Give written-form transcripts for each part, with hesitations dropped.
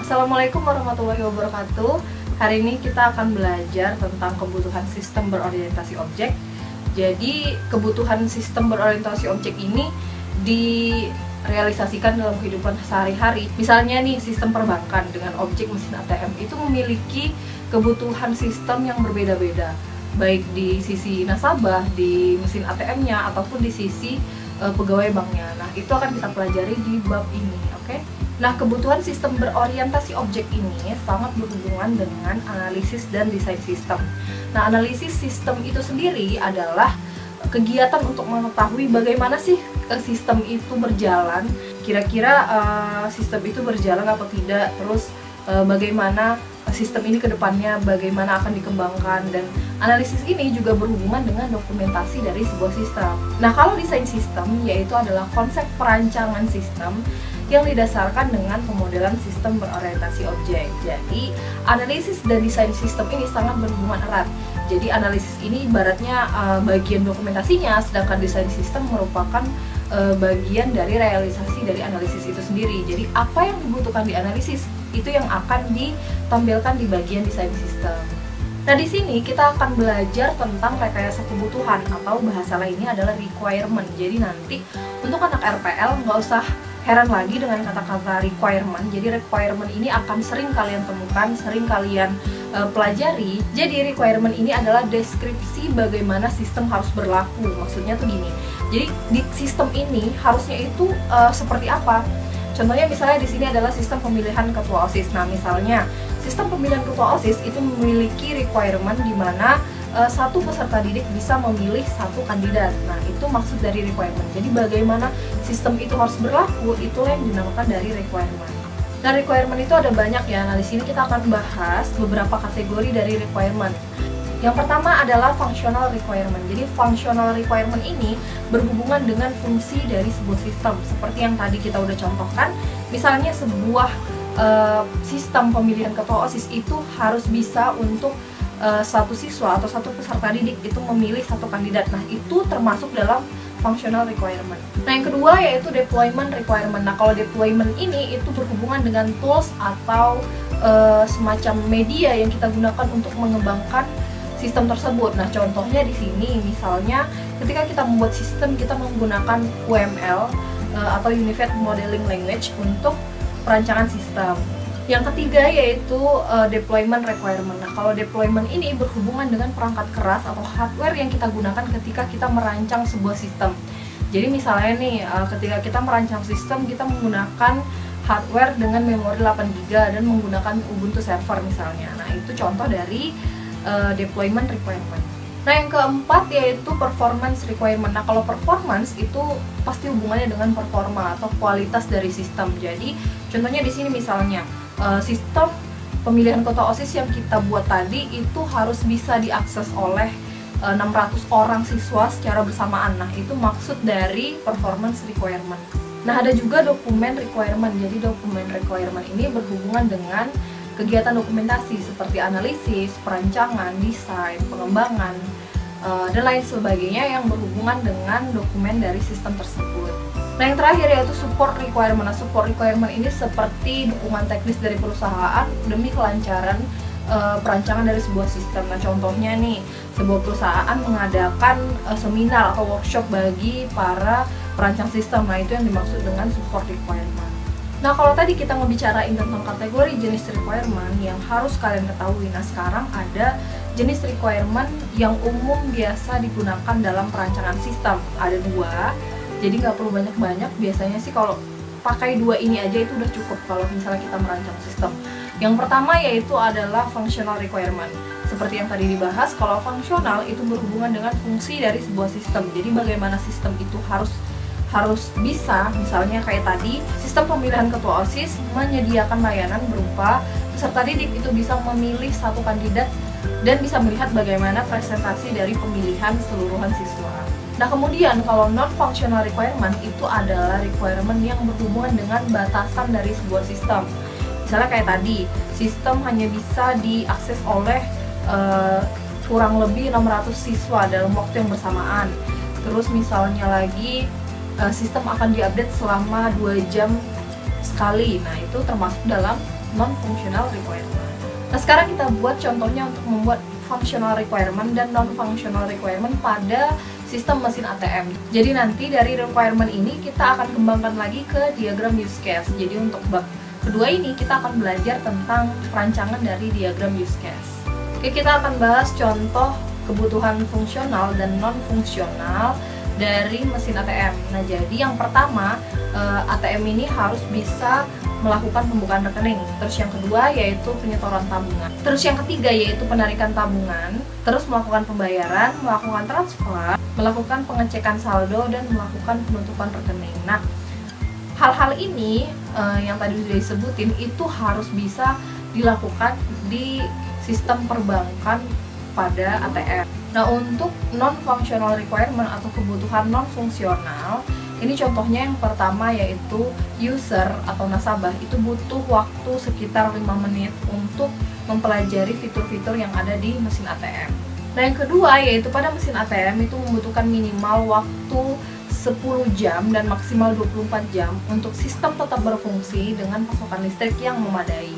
Assalamualaikum warahmatullahi wabarakatuh. Hari ini kita akan belajar tentang kebutuhan sistem berorientasi objek. Jadi, kebutuhan sistem berorientasi objek ini direalisasikan dalam kehidupan sehari-hari. Misalnya nih, sistem perbankan dengan objek mesin ATM itu memiliki kebutuhan sistem yang berbeda-beda, baik di sisi nasabah, di mesin ATM-nya, ataupun di sisi pegawai banknya. Nah, itu akan kita pelajari di bab ini, oke? Nah, kebutuhan sistem berorientasi objek ini sangat berhubungan dengan analisis dan desain sistem. Nah, analisis sistem itu sendiri adalah kegiatan untuk mengetahui bagaimana sih sistem itu berjalan, kira-kira sistem itu berjalan atau tidak, terus bagaimana sistem ini ke depannya, bagaimana akan dikembangkan, dan analisis ini juga berhubungan dengan dokumentasi dari sebuah sistem. Nah, kalau desain sistem yaitu adalah konsep perancangan sistem yang didasarkan dengan pemodelan sistem berorientasi objek. Jadi, analisis dan desain sistem ini sangat berhubungan erat. Jadi, analisis ini ibaratnya bagian dokumentasinya, sedangkan desain sistem merupakan bagian dari realisasi dari analisis itu sendiri. Jadi, apa yang dibutuhkan di analisis itu yang akan ditampilkan di bagian desain sistem. Nah, di sini kita akan belajar tentang rekayasa kebutuhan, atau bahasa lainnya adalah requirement. Jadi nanti untuk anak RPL nggak usah heran lagi dengan kata-kata requirement. Jadi requirement ini akan sering kalian temukan, sering kalian pelajari. Jadi requirement ini adalah deskripsi bagaimana sistem harus berlaku. Maksudnya tuh gini. Jadi di sistem ini harusnya itu seperti apa? Contohnya misalnya di sini adalah sistem pemilihan ketua OSIS. Nah, misalnya sistem pemilihan ketua OSIS itu memiliki requirement di mana satu peserta didik bisa memilih satu kandidat. Nah, itu maksud dari requirement. Jadi bagaimana sistem itu harus berlaku, itulah yang dinamakan dari requirement. Nah, requirement itu ada banyak ya. Nah, di sini kita akan bahas beberapa kategori dari requirement. Yang pertama adalah functional requirement. Jadi functional requirement ini berhubungan dengan fungsi dari sebuah sistem. Seperti yang tadi kita udah contohkan, misalnya sebuah sistem pemilihan ketua OSIS itu harus bisa untuk satu siswa atau satu peserta didik itu memilih satu kandidat. Nah, itu termasuk dalam functional requirement. Nah, yang kedua yaitu deployment requirement. Nah, kalau deployment ini itu berhubungan dengan tools atau semacam media yang kita gunakan untuk mengembangkan sistem tersebut. Nah, contohnya di sini misalnya ketika kita membuat sistem, kita menggunakan UML atau Unified Modeling Language untuk perancangan sistem. Yang ketiga yaitu deployment requirement. Nah, kalau deployment ini berhubungan dengan perangkat keras atau hardware yang kita gunakan ketika kita merancang sebuah sistem. Jadi misalnya nih, ketika kita merancang sistem, kita menggunakan hardware dengan memori 8 GB dan menggunakan Ubuntu server misalnya. Nah, itu contoh dari deployment requirement. Nah, yang keempat yaitu performance requirement. Nah, kalau performance itu pasti hubungannya dengan performa atau kualitas dari sistem. Jadi, contohnya di sini misalnya sistem pemilihan ketua OSIS yang kita buat tadi itu harus bisa diakses oleh 600 orang siswa secara bersamaan. Nah, itu maksud dari performance requirement. Nah, ada juga dokumen requirement. Jadi, dokumen requirement ini berhubungan dengan kegiatan dokumentasi seperti analisis, perancangan, desain, pengembangan, dan lain sebagainya yang berhubungan dengan dokumen dari sistem tersebut. Nah, yang terakhir yaitu support requirement. Nah, support requirement ini seperti dukungan teknis dari perusahaan demi kelancaran perancangan dari sebuah sistem. Nah, contohnya nih, sebuah perusahaan mengadakan seminar atau workshop bagi para perancang sistem. Nah, itu yang dimaksud dengan support requirement. Nah, kalau tadi kita ngebicarain tentang kategori jenis requirement yang harus kalian ketahui. Nah, sekarang ada jenis requirement yang umum biasa digunakan dalam perancangan sistem. Ada dua, jadi nggak perlu banyak-banyak. Biasanya sih kalau pakai dua ini aja itu udah cukup kalau misalnya kita merancang sistem. Yang pertama yaitu adalah functional requirement. Seperti yang tadi dibahas, kalau fungsional itu berhubungan dengan fungsi dari sebuah sistem. Jadi bagaimana sistem itu harus bisa, misalnya kayak tadi, sistem pemilihan ketua OSIS menyediakan layanan berupa peserta didik itu bisa memilih satu kandidat dan bisa melihat bagaimana presentasi dari pemilihan keseluruhan siswa. Nah, kemudian kalau non-functional requirement itu adalah requirement yang berhubungan dengan batasan dari sebuah sistem. Misalnya kayak tadi, sistem hanya bisa diakses oleh kurang lebih 600 siswa dalam waktu yang bersamaan. Terus misalnya lagi sistem akan diupdate selama 2 jam sekali. Nah, itu termasuk dalam non-functional requirement. Nah, sekarang kita buat contohnya untuk membuat functional requirement dan non-functional requirement pada sistem mesin ATM. Jadi nanti dari requirement ini kita akan kembangkan lagi ke diagram use case. Jadi untuk bab kedua ini kita akan belajar tentang perancangan dari diagram use case. Oke, kita akan bahas contoh kebutuhan fungsional dan non-fungsional dari mesin ATM. Nah, jadi yang pertama, ATM ini harus bisa melakukan pembukaan rekening. Terus yang kedua yaitu penyetoran tabungan. Terus yang ketiga yaitu penarikan tabungan. Terus melakukan pembayaran, melakukan transfer, melakukan pengecekan saldo, dan melakukan penutupan rekening. Nah, hal-hal ini yang tadi sudah disebutin itu harus bisa dilakukan di sistem perbankan pada ATM. Nah, untuk non-functional requirement atau kebutuhan non-fungsional, ini contohnya yang pertama yaitu user atau nasabah itu butuh waktu sekitar 5 menit untuk mempelajari fitur-fitur yang ada di mesin ATM. Nah, yang kedua yaitu pada mesin ATM itu membutuhkan minimal waktu 10 jam dan maksimal 24 jam untuk sistem tetap berfungsi dengan pasokan listrik yang memadai.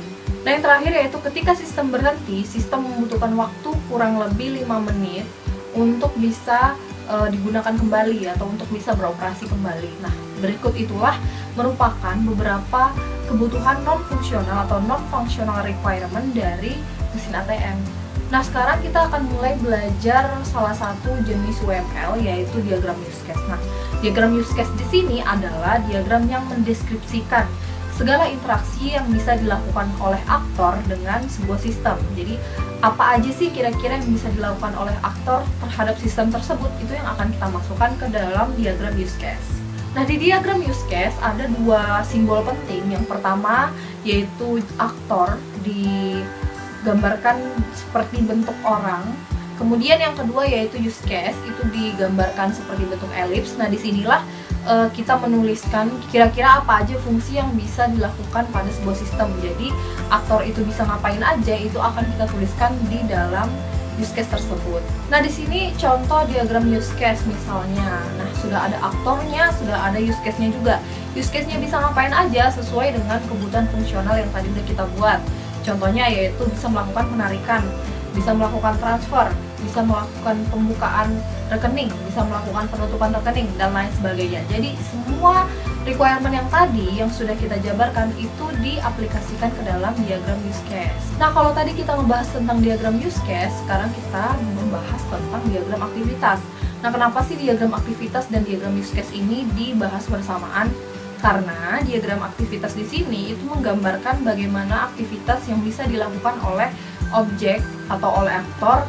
Nah, yang terakhir yaitu ketika sistem berhenti, sistem membutuhkan waktu kurang lebih 5 menit untuk bisa digunakan kembali atau untuk bisa beroperasi kembali. Nah, berikut itulah merupakan beberapa kebutuhan non-fungsional atau non-functional requirement dari mesin ATM. Nah, sekarang kita akan mulai belajar salah satu jenis UML yaitu diagram use case. Nah, diagram use case di sini adalah diagram yang mendeskripsikan segala interaksi yang bisa dilakukan oleh aktor dengan sebuah sistem. Jadi, apa aja sih kira-kira yang bisa dilakukan oleh aktor terhadap sistem tersebut, itu yang akan kita masukkan ke dalam diagram use case. Nah, di diagram use case ada dua simbol penting. Yang pertama yaitu aktor digambarkan seperti bentuk orang. Kemudian yang kedua yaitu use case, itu digambarkan seperti bentuk elips. Nah, disinilah kita menuliskan kira-kira apa aja fungsi yang bisa dilakukan pada sebuah sistem. Jadi aktor itu bisa ngapain aja, itu akan kita tuliskan di dalam use case tersebut. Nah, di sini contoh diagram use case misalnya. Nah, sudah ada aktornya, sudah ada use case-nya juga. Use case-nya bisa ngapain aja sesuai dengan kebutuhan fungsional yang tadi udah kita buat. Contohnya yaitu bisa melakukan penarikan, bisa melakukan transfer, bisa melakukan pembukaan rekening, bisa melakukan penutupan rekening, dan lain sebagainya. Jadi semua requirement yang tadi yang sudah kita jabarkan itu diaplikasikan ke dalam diagram use case. Nah, kalau tadi kita membahas tentang diagram use case, sekarang kita membahas tentang diagram aktivitas. Nah, kenapa sih diagram aktivitas dan diagram use case ini dibahas bersamaan? Karena diagram aktivitas di sini itu menggambarkan bagaimana aktivitas yang bisa dilakukan oleh objek atau oleh aktor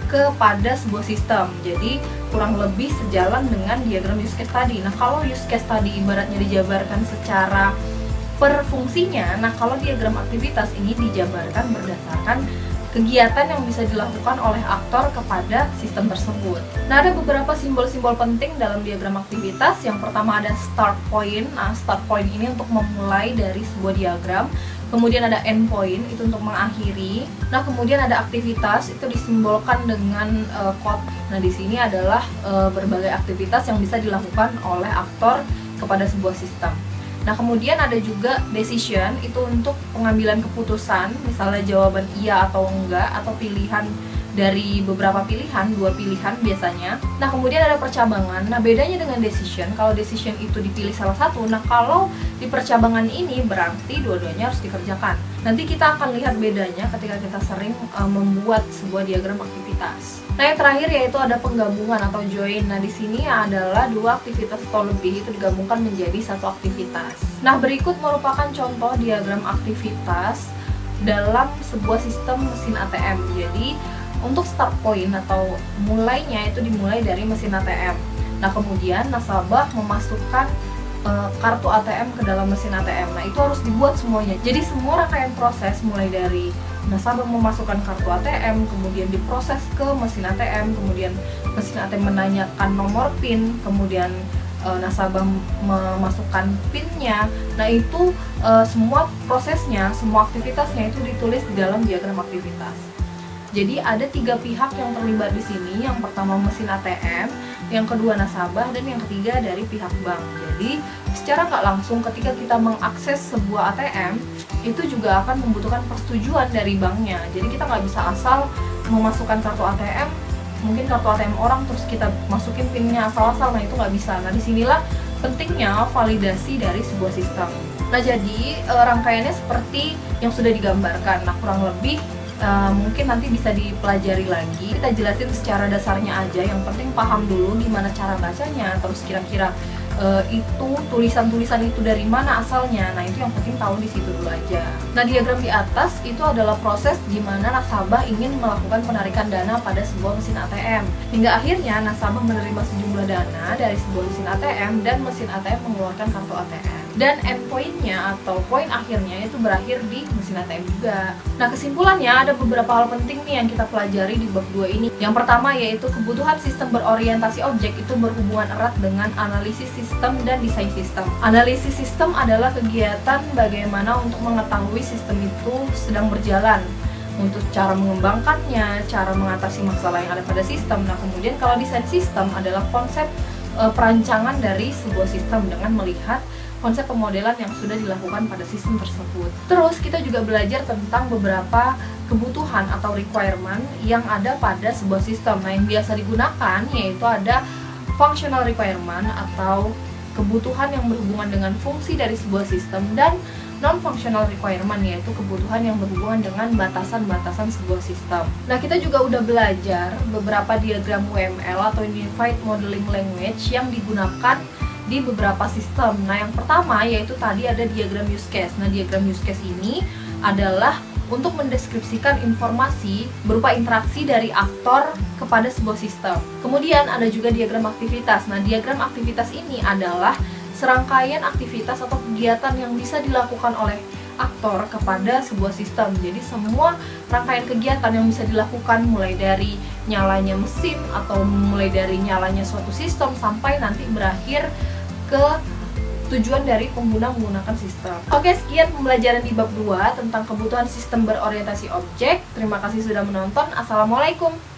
kepada sebuah sistem. Jadi kurang lebih sejalan dengan diagram use case tadi. Nah, kalau use case tadi ibaratnya dijabarkan secara per fungsinya, nah kalau diagram aktivitas ini dijabarkan berdasarkan kegiatan yang bisa dilakukan oleh aktor kepada sistem tersebut. Nah, ada beberapa simbol-simbol penting dalam diagram aktivitas. Yang pertama ada start point. Nah, start point ini untuk memulai dari sebuah diagram. Kemudian ada end point, itu untuk mengakhiri. Nah, kemudian ada aktivitas, itu disimbolkan dengan code. Nah, di sini adalah berbagai aktivitas yang bisa dilakukan oleh aktor kepada sebuah sistem. Nah, kemudian ada juga decision, itu untuk pengambilan keputusan, misalnya jawaban iya atau enggak, atau pilihan dari beberapa pilihan, 2 pilihan biasanya. Nah, kemudian ada percabangan. Nah, bedanya dengan decision, kalau decision itu dipilih salah satu, nah kalau di percabangan ini berarti dua-duanya harus dikerjakan. Nanti kita akan lihat bedanya ketika kita sering membuat sebuah diagram aktivitas. Nah, yang terakhir yaitu ada penggabungan atau join. Nah, di sini adalah 2 aktivitas atau lebih itu digabungkan menjadi satu aktivitas. Nah, berikut merupakan contoh diagram aktivitas dalam sebuah sistem mesin ATM. Jadi, untuk start point atau mulainya itu dimulai dari mesin ATM. Nah, kemudian nasabah memasukkan kartu ATM ke dalam mesin ATM. Nah, itu harus dibuat semuanya. Jadi semua rangkaian proses mulai dari nasabah memasukkan kartu ATM, kemudian diproses ke mesin ATM, kemudian mesin ATM menanyakan nomor PIN, kemudian nasabah memasukkan PIN-nya. Nah, itu semua prosesnya, semua aktivitasnya itu ditulis di dalam diagram aktivitas. Jadi ada 3 pihak yang terlibat di sini. Yang pertama mesin ATM, yang kedua nasabah, dan yang ketiga dari pihak bank. Jadi secara nggak langsung ketika kita mengakses sebuah ATM, itu juga akan membutuhkan persetujuan dari banknya. Jadi kita nggak bisa asal memasukkan kartu ATM, mungkin kartu ATM orang terus kita masukin pinnya asal-asal, nah itu nggak bisa. Nah disinilah pentingnya validasi dari sebuah sistem. Nah jadi rangkaiannya seperti yang sudah digambarkan. Nah kurang lebih mungkin nanti bisa dipelajari lagi. Kita jelasin secara dasarnya aja, yang penting paham dulu gimana cara bacanya, terus kira-kira itu tulisan-tulisan itu dari mana asalnya. Nah itu yang penting tahu di situ dulu aja. Nah diagram di atas itu adalah proses gimana nasabah ingin melakukan penarikan dana pada sebuah mesin ATM, hingga akhirnya nasabah menerima sejumlah dana dari sebuah mesin ATM dan mesin ATM mengeluarkan kartu ATM. Dan endpointnya atau poin akhirnya itu berakhir di mesin ATM juga. Nah kesimpulannya ada beberapa hal penting nih yang kita pelajari di bab 2 ini. Yang pertama yaitu kebutuhan sistem berorientasi objek itu berhubungan erat dengan analisis sistem dan desain sistem. Analisis sistem adalah kegiatan bagaimana untuk mengetahui sistem itu sedang berjalan, untuk cara mengembangkannya, cara mengatasi masalah yang ada pada sistem. Nah kemudian kalau desain sistem adalah konsep perancangan dari sebuah sistem dengan melihat konsep pemodelan yang sudah dilakukan pada sistem tersebut. Terus kita juga belajar tentang beberapa kebutuhan atau requirement yang ada pada sebuah sistem. Nah yang biasa digunakan yaitu ada functional requirement atau kebutuhan yang berhubungan dengan fungsi dari sebuah sistem, dan non-functional requirement yaitu kebutuhan yang berhubungan dengan batasan-batasan sebuah sistem. Nah kita juga udah belajar beberapa diagram UML atau Unified Modeling Language yang digunakan di beberapa sistem. Nah yang pertama yaitu tadi ada diagram use case. Nah diagram use case ini adalah untuk mendeskripsikan informasi berupa interaksi dari aktor kepada sebuah sistem. Kemudian ada juga diagram aktivitas. Nah diagram aktivitas ini adalah serangkaian aktivitas atau kegiatan yang bisa dilakukan oleh aktor kepada sebuah sistem. Jadi semua rangkaian kegiatan yang bisa dilakukan mulai dari nyalanya mesin atau mulai dari nyalanya suatu sistem sampai nanti berakhir ke tujuan dari pengguna menggunakan sistem. Oke, sekian pembelajaran di bab 2 tentang kebutuhan sistem berorientasi objek. Terima kasih sudah menonton. Assalamualaikum.